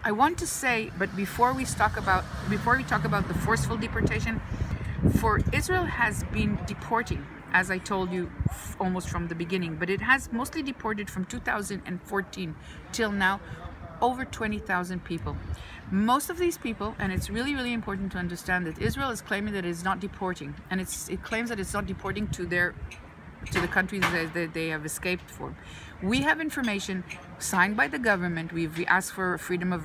I want to say, but before we talk about the forceful deportation, for Israel has been deporting, as I told you, almost from the beginning, but it has mostly deported from 2014 till now over 20,000 people. Most of these people, and it's really, really important to understand that Israel is claiming that it's not deporting, and it claims that it's not deporting to the countries that they have escaped from. We have information signed by the government. We asked for freedom of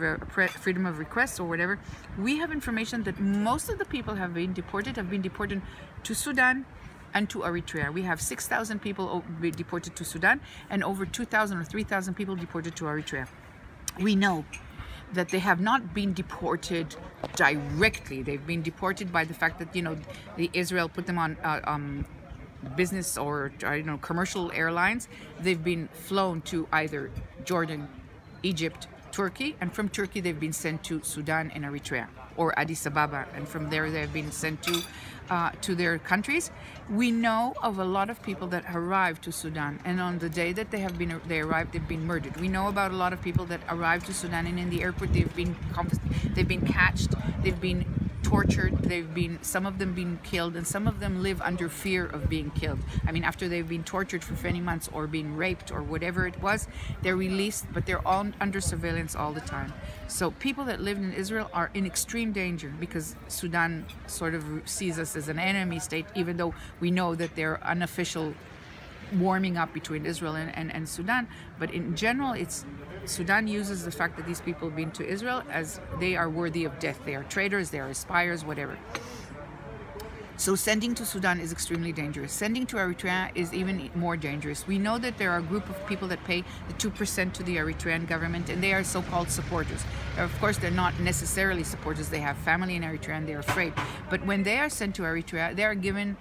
request or whatever. We have information that most of the people have been deported to Sudan and to Eritrea. We have 6,000 people deported to Sudan and over 2,000 or 3,000 people deported to Eritrea. We know that they have not been deported directly. They've been deported by the fact that, you know, Israel put them on business or commercial airlines. They've been flown to either Jordan, Egypt, Turkey, and from Turkey they've been sent to Sudan and Eritrea or Addis Ababa, and from there they've been sent to their countries. We know of a lot of people that arrived to Sudan, and on the day that they arrived, they've been murdered. We know about a lot of people that arrived to Sudan, and in the airport they've been catched, they've been tortured, some of them been killed, and some of them live under fear of being killed. I mean, after they've been tortured for many months or being raped or whatever it was, they're released, but they're all under surveillance all the time. So people that live in Israel are in extreme danger because Sudan sort of sees us as an enemy state, even though we know that they're unofficial warming up between Israel and Sudan. But in general, Sudan uses the fact that these people have been to Israel as they are worthy of death. They are traitors, they are espiers, whatever. So sending to Sudan is extremely dangerous. Sending to Eritrea is even more dangerous. We know that there are a group of people that pay the 2% to the Eritrean government, and they are so-called supporters. Of course, they're not necessarily supporters. They have family in Eritrea and they're afraid. But when they are sent to Eritrea, they are given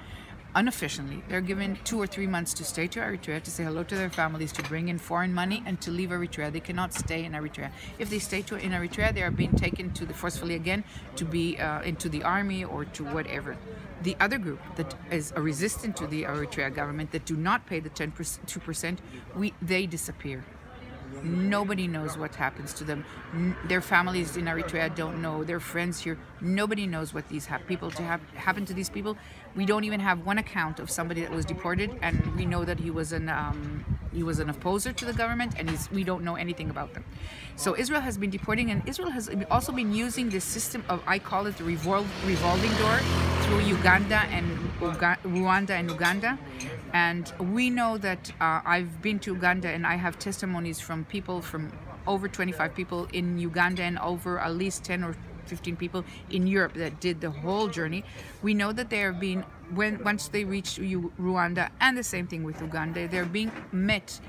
unofficially, they're given 2 or 3 months to stay to Eritrea, to say hello to their families, to bring in foreign money, and to leave Eritrea. They cannot stay in Eritrea. If they stay in Eritrea, they are being taken forcefully again to be into the army or to whatever. The other group that is resistant to the Eritrea government, that do not pay the 2%, they disappear. Nobody knows what happens to them. Their families in Eritrea don't know. Their friends here, nobody knows what these happen to these people. We don't even have one account of somebody that was deported, and we know that he was an opposer to the government, and we don't know anything about them. So Israel has been deporting, and Israel has also been using this system of, I call it the revolving door, through Uganda and Rwanda and Uganda. And we know that I've been to Uganda, and I have testimonies from people, from over 25 people in Uganda and over at least 10 or 15 people in Europe that did the whole journey. We know that they are being, once they reach Rwanda, and the same thing with Uganda, they're being met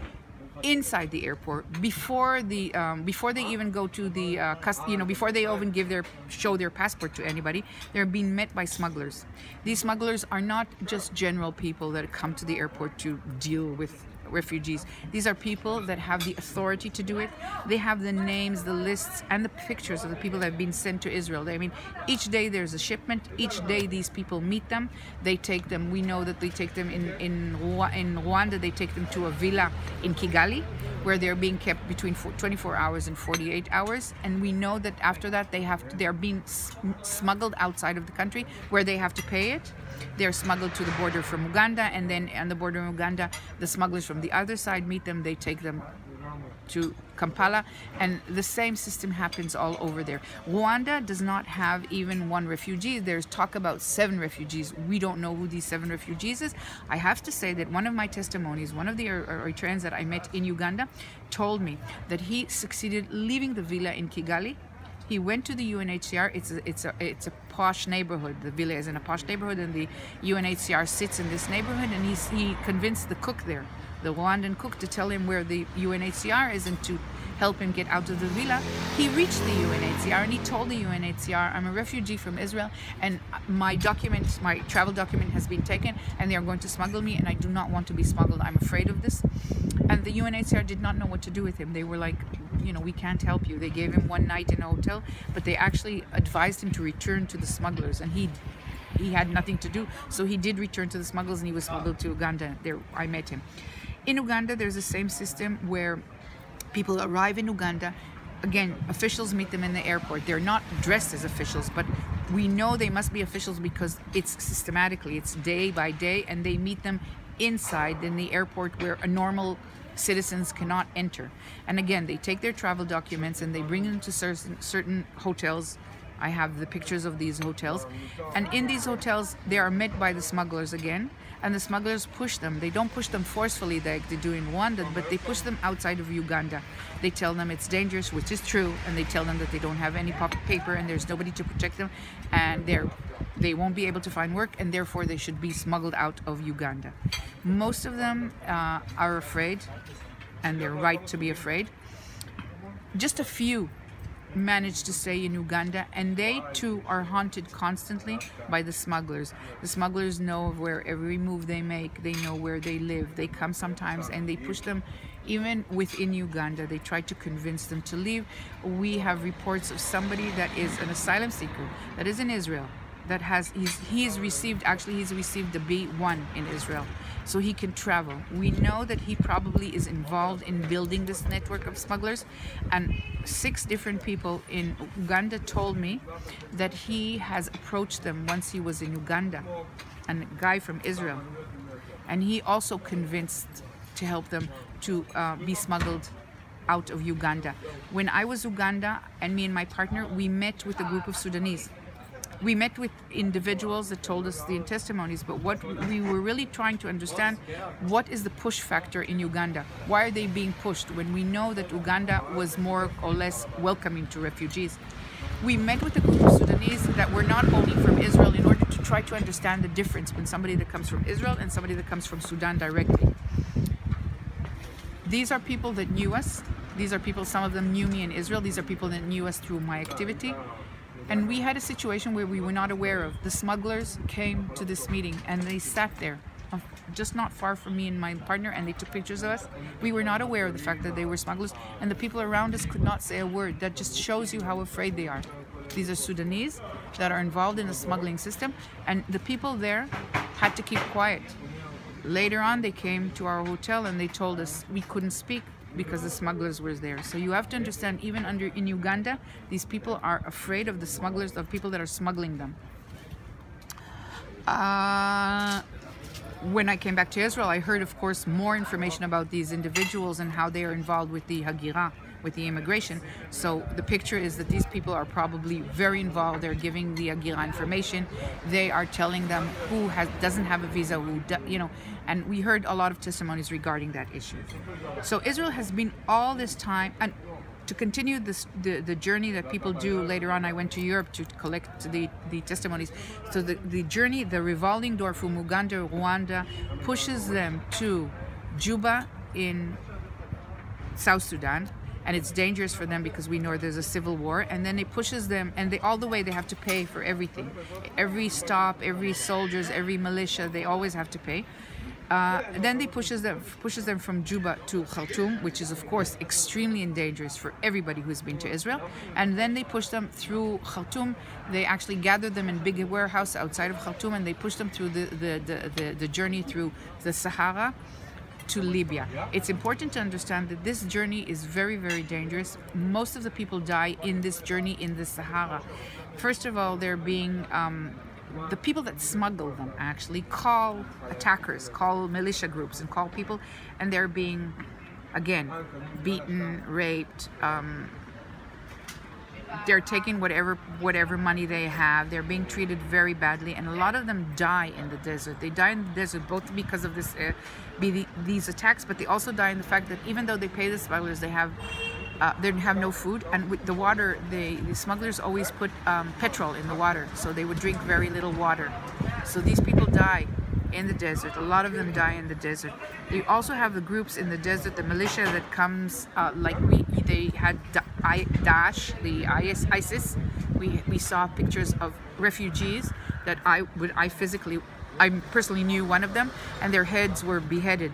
inside the airport before they even go to the before they even show their passport to anybody. They're being met by smugglers. These smugglers are not just general people that come to the airport to deal with refugees. These are people that have the authority to do it. They have the names, the lists, and the pictures of the people that have been sent to Israel. I mean, each day there's a shipment. Each day these people meet them. They take them. We know that they take them in Rwanda. They take them to a villa in Kigali, where they're being kept between 24 hours and 48 hours. And we know that after that they're being smuggled outside of the country, where they have to pay it. They're smuggled to the border from Uganda, and then on the border of Uganda, the smugglers from the other side meet them. They take them to Kampala, and the same system happens all over there. Rwanda does not have even one refugee. There's talk about 7 refugees. We don't know who these 7 refugees is. I have to say that one of my testimonies, one of the Eritreans that I met in Uganda, told me that he succeeded leaving the villa in Kigali. He went to the UNHCR. It's a posh neighborhood. The villa is in a posh neighborhood, and the UNHCR sits in this neighborhood. And he convinced the cook there, the Rwandan cook, to tell him where the UNHCR is and to help him get out of the villa. He reached the UNHCR and he told the UNHCR, "I'm a refugee from Israel, and my travel document has been taken, and they are going to smuggle me, and I do not want to be smuggled. I'm afraid of this." And the UNHCR did not know what to do with him. They were like, "We can't help you." They gave him one night in a hotel, but they actually advised him to return to the smugglers, and he had nothing to do. So he did return to the smugglers, and he was smuggled to Uganda. There, I met him. In Uganda, there's the same system where people arrive in Uganda. Again, officials meet them in the airport. They're not dressed as officials, but we know they must be officials because it's systematically, it's day by day, and they meet them inside in the airport where a normal citizens cannot enter. And again, they take their travel documents and they bring them to certain hotels. I have the pictures of these hotels, and in these hotels they are met by the smugglers again, and the smugglers push them. They don't push them forcefully like they do in Rwanda, but they push them outside of Uganda. They tell them it's dangerous, which is true, and they tell them that they don't have any paper and there's nobody to protect them, and they won't be able to find work, and therefore they should be smuggled out of Uganda. Most of them are afraid, and they're right to be afraid. Just a few manage to stay in Uganda, and they too are haunted constantly by the smugglers. The smugglers know where every move they make, they know where they live. They come sometimes and they push them even within Uganda. They try to convince them to leave. We have reports of somebody that is an asylum seeker that is in Israel, that he's received the B1 in Israel, so he can travel. We know that he probably is involved in building this network of smugglers, and 6 different people in Uganda told me that he has approached them once he was in Uganda, and a guy from Israel, and he also convinced to help them to be smuggled out of Uganda. When I was in Uganda, and me and my partner, we met with a group of Sudanese. We met with individuals that told us the testimonies, but what we were really trying to understand, what is the push factor in Uganda? Why are they being pushed when we know that Uganda was more or less welcoming to refugees? We met with a group of Sudanese that were not only from Israel in order to try to understand the difference between somebody that comes from Israel and somebody that comes from Sudan directly. These are people that knew us. These are people, some of them knew me in Israel. These are people that knew us through my activity. And we had a situation where we were not aware of. The smugglers came to this meeting and they sat there, just not far from me and my partner, and they took pictures of us. We were not aware of the fact that they were smugglers, and the people around us could not say a word. That just shows you how afraid they are. These are Sudanese that are involved in the smuggling system, and the people there had to keep quiet. Later on, they came to our hotel and they told us we couldn't speak because the smugglers were there. So you have to understand, even in Uganda, these people are afraid of the smugglers, of people that are smuggling them. When I came back to Israel, I heard, of course, more information about these individuals and how they are involved with the Hagira, with the immigration. So the picture is that these people are probably very involved. They're giving the Hagira information. They are telling them who doesn't have a visa, and we heard a lot of testimonies regarding that issue. So Israel has been all this time, and to continue the journey that people do later on, I went to Europe to collect the testimonies. So the journey, the revolving door from Uganda, Rwanda, pushes them to Juba in South Sudan, and it's dangerous for them because we know there's a civil war. And then it pushes them, and all the way they have to pay for everything. Every stop, every soldiers, every militia, they always have to pay. Then they pushes them from Juba to Khartoum, which is of course extremely dangerous for everybody who's been to Israel. And then they push them through Khartoum. They actually gather them in big warehouse outside of Khartoum, and they push them through the journey through the Sahara to Libya. It's important to understand that this journey is very, very dangerous. Most of the people die in this journey in the Sahara. First of all, they're being the people that smuggle them actually call attackers, call militia groups, and call people, and they're being, again, beaten, raped. They're taking whatever money they have. They're being treated very badly, and a lot of them die in the desert. They die in the desert both because of these attacks, but they also die in the fact that even though they pay the smugglers, they have no food, and with the water, the smugglers always put petrol in the water, so they would drink very little water. So these people die in the desert. A lot of them die in the desert. You also have the groups in the desert, the militia that comes, they had Daesh, the ISIS. We saw pictures of refugees that I personally knew one of them, and their heads were beheaded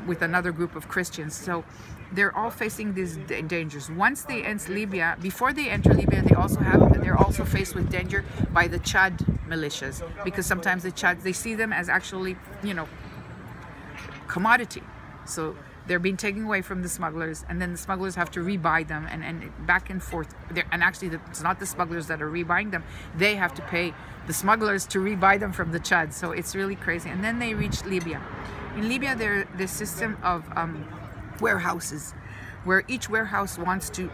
with another group of Christians. So they're all facing these dangers. Once they enter Libya, before they enter Libya, they're also faced with danger by the Chad militias, because sometimes the Chad, they see them as actually, commodity. So They're being taken away from the smugglers, and then the smugglers have to rebuy them, and back and forth. And actually, it's not the smugglers that are rebuying them. They have to pay the smugglers to rebuy them from the Chad. So it's really crazy. And then they reach Libya. In Libya, there's this system of warehouses, where each warehouse wants to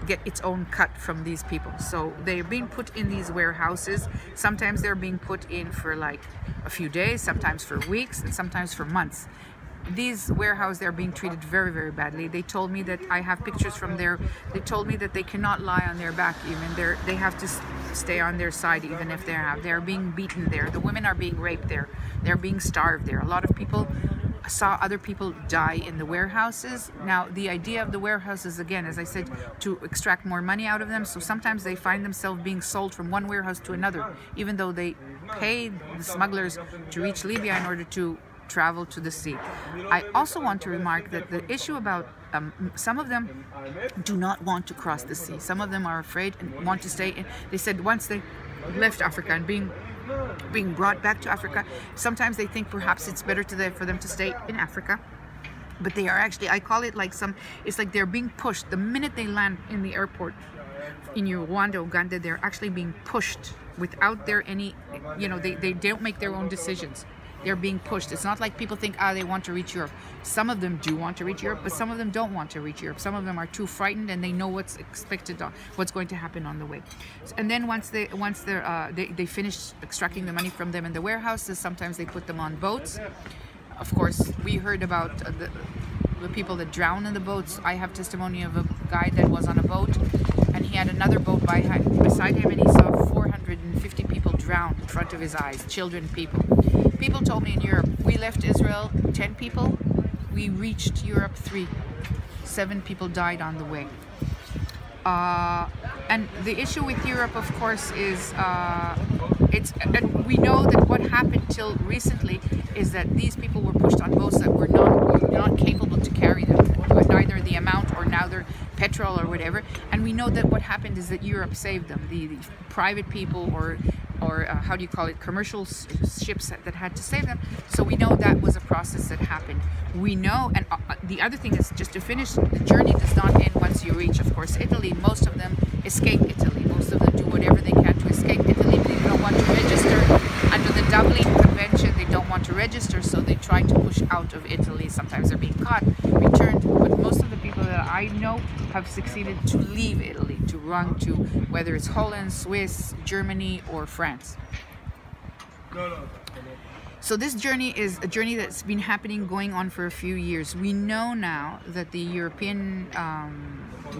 get its own cut from these people. So they're being put in these warehouses. Sometimes they're being put in for like a few days, sometimes for weeks, and sometimes for months. These warehouses, they're being treated very, very badly. They told me that, I have pictures from there, they told me that they cannot lie on their back even. They have to stay on their side even if they're being beaten there. The women are being raped there. They're being starved there. A lot of people saw other people die in the warehouses. Now, the idea of the warehouses, again, as I said, to extract more money out of them. So sometimes they find themselves being sold from one warehouse to another, even though they paid the smugglers to reach Libya in order to travel to the sea. I also want to remark that the issue about some of them do not want to cross the sea. Some of them are afraid and want to stay in. They said once they left Africa and being brought back to Africa, sometimes they think perhaps it's better for them to stay in Africa. But they are actually, I call it like it's like they're being pushed. The minute they land in the airport in Rwanda, Uganda, they're actually being pushed without any, they don't make their own decisions. They're being pushed. It's not like people think, they want to reach Europe. Some of them do want to reach Europe, but some of them don't want to reach Europe. Some of them are too frightened, and they know what's what's going to happen on the way. And then once they finish extracting the money from them in the warehouses, sometimes they put them on boats. Of course, we heard about the people that drown in the boats. I have testimony of a guy that was on a boat, and he had another boat beside him, and he saw 450 people drown in front of his eyes, children, people. People told me in Europe, we left Israel 10 people, we reached Europe 3. 7 people died on the way. And the issue with Europe, of course, is we know that what happened till recently is that these people were pushed on boats that were not capable to carry them, neither the amount or neither petrol or whatever. And we know that what happened is that Europe saved them. The private people or how do you call it, commercial ships that had to save them. So we know that was a process that happened. We know, and the other thing is, just to finish, the journey does not end once you reach, of course, Italy. Most of them escape Italy. Most of them do whatever they can to escape Italy, but they don't want to register under the Dublin Convention. They don't want to register, so they try to push out of Italy. Sometimes they're being caught, returned, but most of the people that I know have succeeded to leave Italy, to run to whether it's Holland, Swiss, Germany, or France. So this journey is a journey that's been happening, going on for a few years. We know now that the European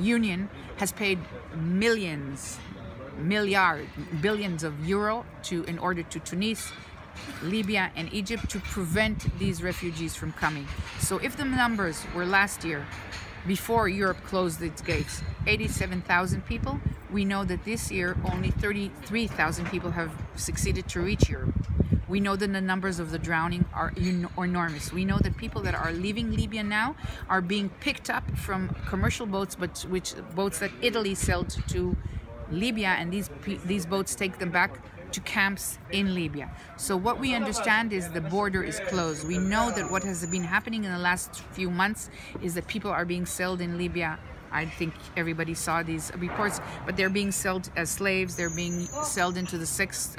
Union has paid billions of euro in order to Tunis, Libya, and Egypt to prevent these refugees from coming. So if the numbers were last year, before Europe closed its gates, 87,000 people, we know that this year only 33,000 people have succeeded to reach Europe. We know that the numbers of the drowning are enormous. We know that people that are leaving Libya now are being picked up from commercial boats, but boats that Italy sold to Libya, and these boats take them back to camps in Libya. So what we understand is the border is closed. We know that what has been happening in the last few months is that people are being sold in Libya. I think everybody saw these reports, but they're being sold as slaves. They're being sold into the sex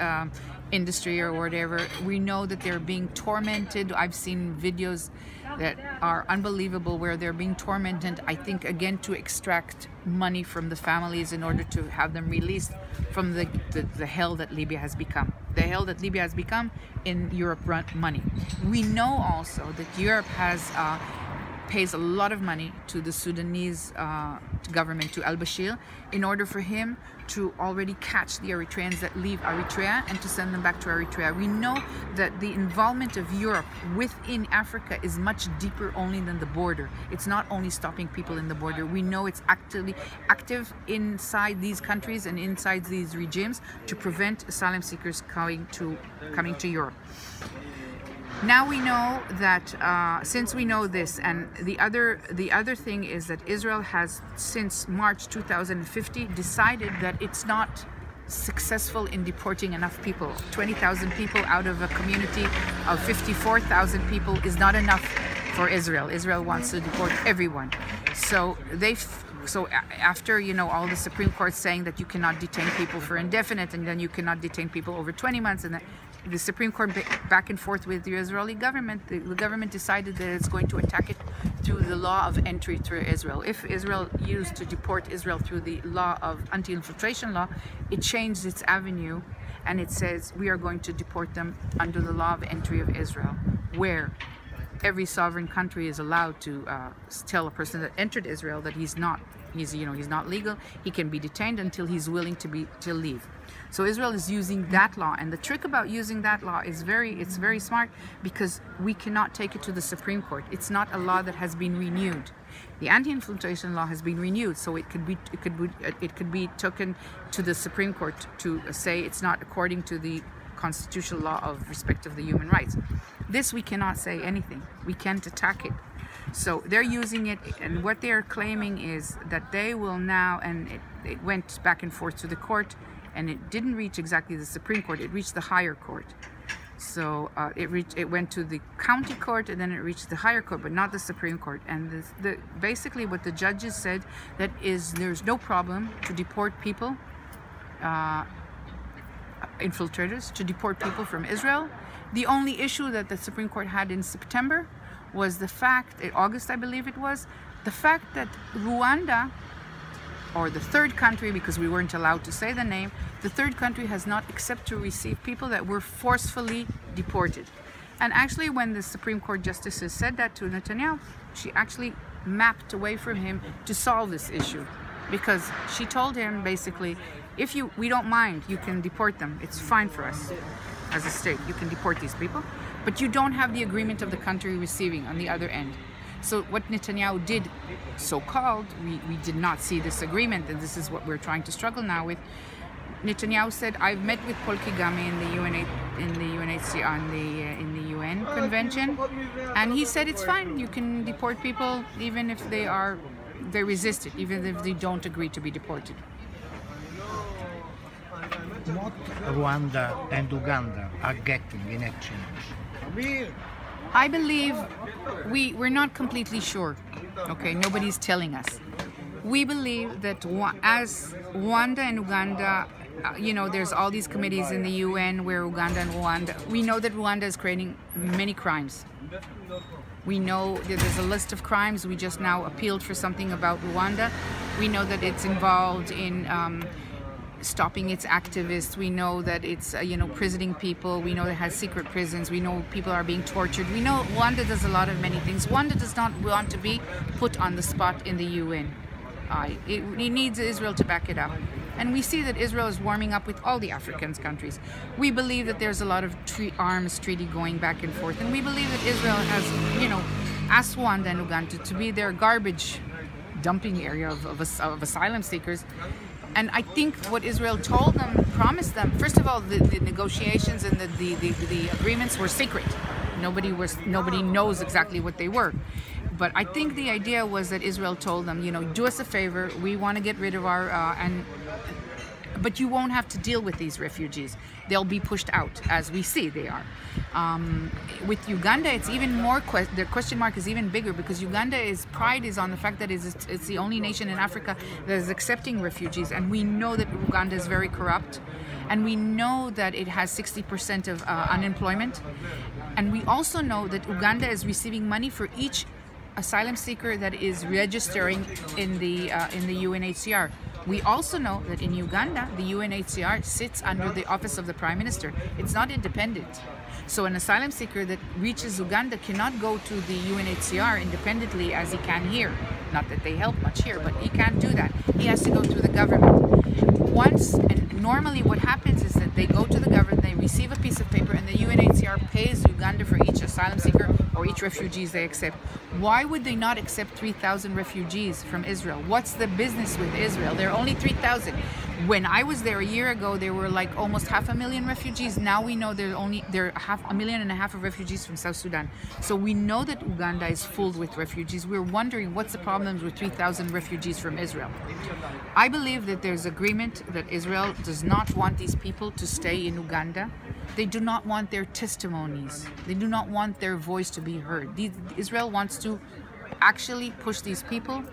industry or whatever. We know that they're being tormented. I've seen videos that are unbelievable where they're being tormented, I think, again, to extract money from the families in order to have them released from the hell that Libya has become. The hell that Libya has become in Europe money. We know also that Europe pays a lot of money to the Sudanese government, to al-Bashir, in order for him to already catch the Eritreans that leave Eritrea and to send them back to Eritrea. We know that the involvement of Europe within Africa is much deeper only than the border. It's not only stopping people in the border. We know it's active inside these countries and inside these regimes to prevent asylum seekers coming to Europe. Now we know that since we know this, and the other thing is that Israel has, since March 2050, decided that it's not successful in deporting enough people. 20,000 people out of a community of 54,000 people is not enough for Israel. Israel wants to deport everyone. So after, you know, all the Supreme Court saying that you cannot detain people for indefinite, and then you cannot detain people over 20 months, and then the Supreme Court back and forth with the Israeli government, the government decided that it's going to attack it through the law of entry through Israel. If Israel used to deport Israel through the law of anti-infiltration law, it changed its avenue, and it says we are going to deport them under the law of entry of Israel, where every sovereign country is allowed to tell a person that entered Israel that he's not legal. He can be detained until he's willing to leave. So Israel is using that law, and the trick about using that law is it's very smart, because we cannot take it to the Supreme Court. It's not a law that has been renewed. The anti-infiltration law has been renewed, so it could be taken to the Supreme Court to say it's not according to the constitutional law of respect of the human rights. This we cannot say anything. We can't attack it. So they're using it, and what they're claiming is that they will now, and it went back and forth to the court, and it didn't reach exactly the Supreme Court, it reached the higher court. So it went to the county court, and then it reached the higher court, but not the Supreme Court. And basically what the judges said, that is, there's no problem to deport people, infiltrators, to deport people from Israel. The only issue that the Supreme Court had in September was the fact, in August I believe it was, the fact that Rwanda, or the third country, because we weren't allowed to say the name, the third country has not accepted to receive people that were forcefully deported. And actually, when the Supreme Court justices said that to Netanyahu, she actually mapped away from him to solve this issue, because she told him basically, we don't mind, you can deport them, it's fine for us as a state, you can deport these people, but you don't have the agreement of the country receiving on the other end. So what Netanyahu did, so-called, we did not see this agreement, and this is what we're trying to struggle now with. Netanyahu said, I've met with Paul Kagame in the UNHCR, in the UN convention, and he said it's fine, you can deport people even if they resist it, even if they don't agree to be deported. What Rwanda and Uganda are getting in exchange? I believe we're not completely sure. Okay, nobody's telling us. We believe that as Rwanda and Uganda, you know, there's all these committees in the UN where Uganda and Rwanda, we know that Rwanda is creating many crimes. We know that there's a list of crimes. We just now appealed for something about Rwanda. We know that it's involved in stopping its activists. We know that it's prisoning people. We know it has secret prisons. We know people are being tortured. We know Rwanda does a lot of many things. Rwanda does not want to be put on the spot in the UN. It needs Israel to back it up. And we see that Israel is warming up with all the African countries. We believe that there's a lot of arms treaty going back and forth. And we believe that Israel has, asked Rwanda and Uganda to be their garbage dumping area of asylum seekers. And I think what Israel told them, promised them, first of all, the negotiations and the agreements were secret. Nobody knows exactly what they were. But I think the idea was that Israel told them, do us a favor, we want to get rid of our, but you won't have to deal with these refugees. They'll be pushed out, as we see they are. With Uganda, it's even more, the question mark is even bigger, because Uganda's pride is on the fact that it's the only nation in Africa that is accepting refugees. And we know that Uganda is very corrupt. And we know that it has 60% of unemployment. And we also know that Uganda is receiving money for each asylum seeker that is registering in the UNHCR. We also know that in Uganda, the UNHCR sits under the office of the Prime Minister. It's not independent. So an asylum seeker that reaches Uganda cannot go to the UNHCR independently as he can here. Not that they help much here, but he can't do that. He has to go through the government. And normally what happens is that they go to the government, they receive a piece of paper, and the UNHCR pays Uganda for each asylum seeker or each refugees they accept. Why would they not accept 3,000 refugees from Israel? What's the business with Israel? There are only 3,000. When I was there a year ago, there were like almost 500,000 refugees. Now we know there are 1.5 million of refugees from South Sudan. So we know that Uganda is full with refugees. We're wondering what's the problems with 3,000 refugees from Israel. I believe that there's agreement that Israel does not want these people to stay in Uganda. They do not want their testimonies. They do not want their voice to be heard. Israel wants to actually push these people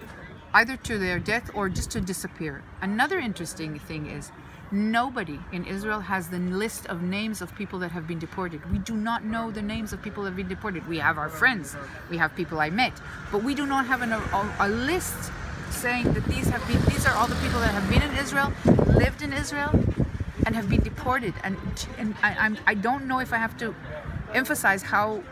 either to their death or just to disappear. Another interesting thing is nobody in Israel has the list of names of people that have been deported. We do not know the names of people that have been deported. We have our friends, we have people I met, but we do not have a list saying that these are all the people that have been in Israel, lived in Israel, and have been deported. And I don't know if I have to emphasize how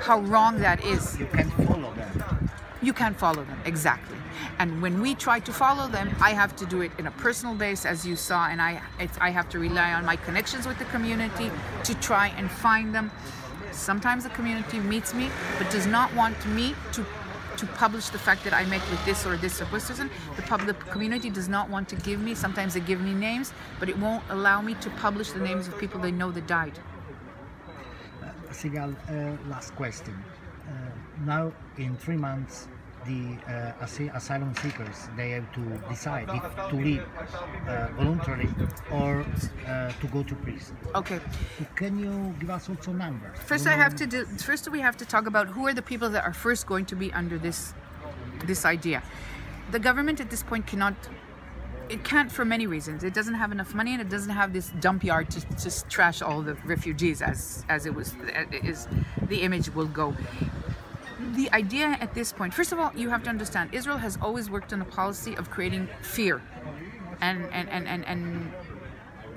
wrong that is. You can't follow them. You can't follow them, exactly. And when we try to follow them, I have to do it in a personal base, as you saw, and I have to rely on my connections with the community to try and find them. Sometimes the community meets me, but does not want me to publish the fact that I met with this or this person. The community does not want to give me, sometimes they give me names, but it won't allow me to publish the names of people they know that died. Sigal, last question. Now, in 3 months, the asylum seekers, they have to decide if to leave voluntarily or to go to prison. Okay. Can you give us also numbers? First, first we have to talk about who are the people that are first going to be under this idea. The government at this point can't for many reasons. It doesn't have enough money, and it doesn't have this dump yard to just trash all the refugees as the image will go. The idea at this point, first of all, you have to understand, Israel has always worked on a policy of creating fear and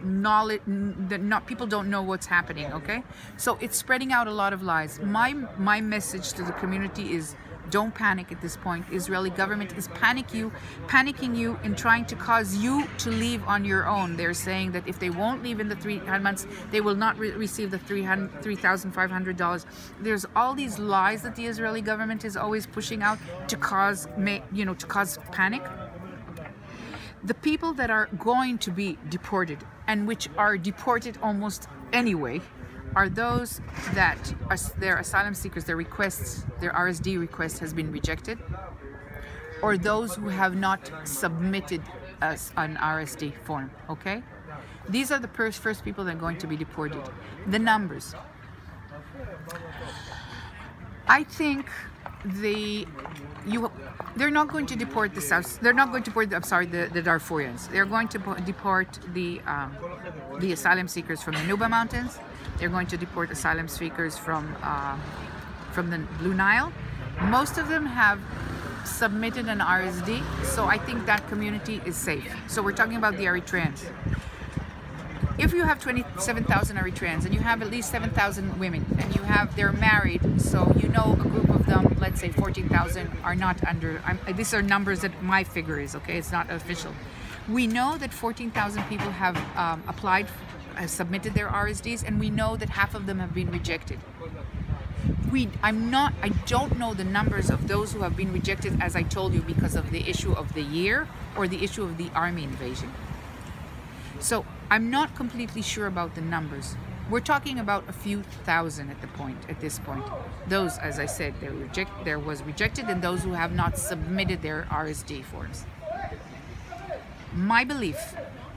knowledge that people don't know what's happening, okay? So it's spreading out a lot of lies. My message to the community is, don't panic at this point. Israeli government is panicking you and trying to cause you to leave on your own. They're saying that if they won't leave in the 3 months, they will not receive the $3,500. There's all these lies that the Israeli government is always pushing out to cause panic. The people that are going to be deported, and which are deported almost anyway, are those that their asylum seekers, their RSD request has been rejected, or those who have not submitted an RSD form, okay? These are the first people that are going to be deported. The numbers. I think they're not going to deport the South. They're not going to deport the Darfurians. They're going to deport the asylum seekers from the Nuba Mountains. They're going to deport asylum seekers from the Blue Nile. Most of them have submitted an RSD, so I think that community is safe. So we're talking about the Eritreans. If you have 27,000 Eritreans and you have at least 7,000 women, and they're married, so you know a group of them, let's say 14,000, are not under. These are numbers that my figure is, okay? It's not official. We know that 14,000 people have have submitted their RSDs, and we know that half of them have been rejected. I don't know the numbers of those who have been rejected, as I told you, because of the issue of the year or the issue of the army invasion. So I'm not completely sure about the numbers. We're talking about a few thousand at this point. Those, as I said, there was rejected, and those who have not submitted their RSD forms. My belief,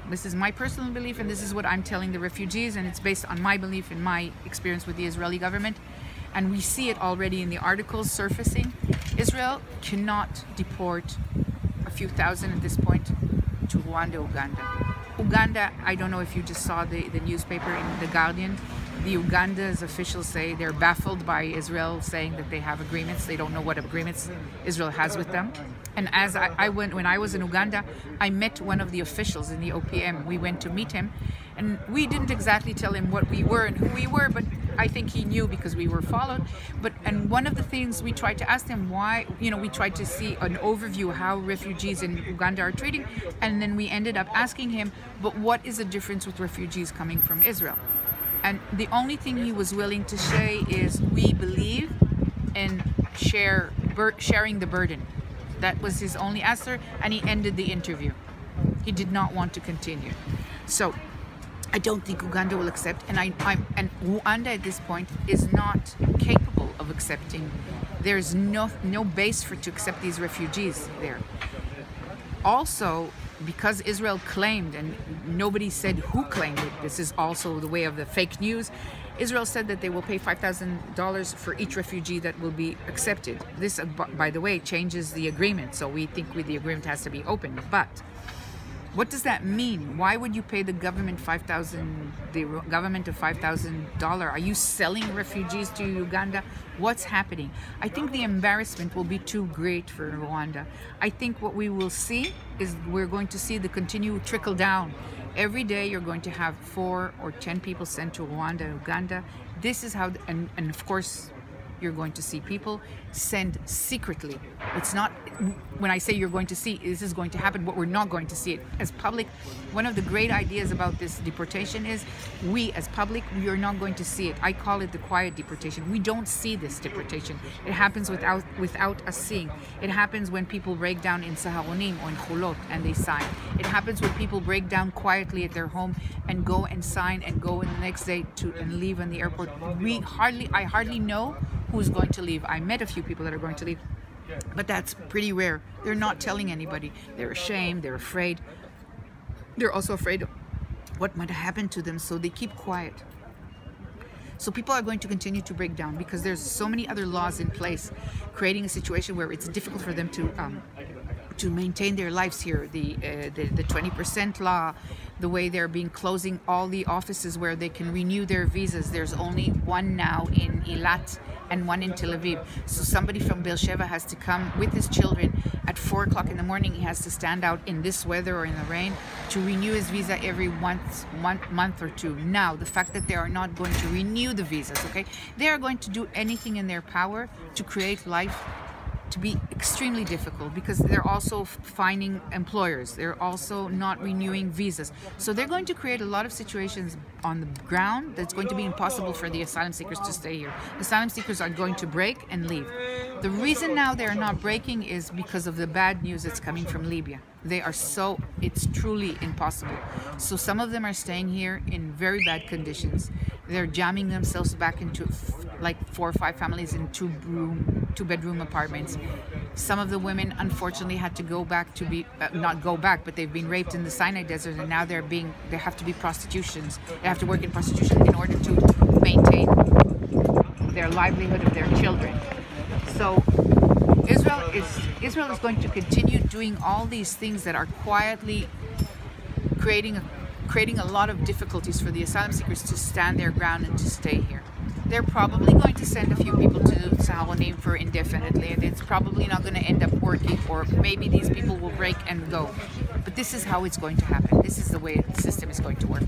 this is my personal belief, and this is what I'm telling the refugees, and it's based on my belief and my experience with the Israeli government, and we see it already in the articles surfacing. Israel cannot deport a few thousand at this point to Rwanda, Uganda. Uganda, I don't know if you just saw the newspaper in The Guardian. The Uganda's officials say they're baffled by Israel saying that they have agreements. They don't know what agreements Israel has with them. And as when I was in Uganda, I met one of the officials in the OPM. We went to meet him, and we didn't exactly tell him what we were and who we were, but I think he knew because we were followed. And one of the things we tried to ask him why, we tried to see an overview how refugees in Uganda are treating, and then we ended up asking him, but what is the difference with refugees coming from Israel? And the only thing he was willing to say is, we believe in sharing the burden. That was his only answer, and he ended the interview. He did not want to continue. So I don't think Uganda will accept, and Rwanda at this point is not capable of accepting. There's no base to accept these refugees there. Also, because Israel claimed, and nobody said who claimed it, this is also the way of the fake news, Israel said that they will pay $5,000 for each refugee that will be accepted. This, by the way, changes the agreement, so we think the agreement has to be opened. But what does that mean? Why would you pay the government $5,000? Are you selling refugees to Uganda? What's happening? I think the embarrassment will be too great for Rwanda. I think what we will see is we're going to see the continued trickle down. Every day you're going to have 4 or 10 people sent to Rwanda, Uganda. This is how, and of course, you're going to see people send secretly. It's not, when I say you're going to see, this is going to happen, but we're not going to see it as public. One of the great ideas about this deportation is we as public, we are not going to see it. I call it the quiet deportation. We don't see this deportation. It happens without us seeing. It happens when people break down in Saharonim or in Chulot and they sign. It happens when people break down quietly at their home and go and sign and go in the next day and leave in the airport. I hardly know who's going to leave. I met a few people that are going to leave, but that's pretty rare. They're not telling anybody. They're ashamed, they're afraid. They're also afraid of what might happen to them, so they keep quiet. So people are going to continue to break down because there's so many other laws in place creating a situation where it's difficult for them to maintain their lives here. The 20% law, the way they're closing all the offices where they can renew their visas. There's only one now in Eilat and one in Tel Aviv. So somebody from Beersheba has to come with his children at 4 o'clock in the morning. He has to stand out in this weather or in the rain to renew his visa every month or two. Now, the fact that they are not going to renew the visas, okay? They are going to do anything in their power to create life to be extremely difficult because they're also finding employers. They're also not renewing visas. So they're going to create a lot of situations on the ground that's going to be impossible for the asylum seekers to stay here. Asylum seekers are going to break and leave. The reason now they're not breaking is because of the bad news that's coming from Libya. It's truly impossible. So some of them are staying here in very bad conditions. They're jamming themselves back into like 4 or 5 families in 2-bedroom apartments. Some of the women unfortunately had to go back to be, not go back, but they've been raped in the Sinai Desert, and now they have to be prostitutions. They have to work in prostitution in order to maintain their livelihood of their children. So Israel is going to continue doing all these things that are quietly creating a lot of difficulties for the asylum seekers to stand their ground and to stay here. They're probably going to send a few people to Saharonim for indefinitely, and it's probably not going to end up working, or maybe these people will break and go. But this is how it's going to happen. This is the way the system is going to work.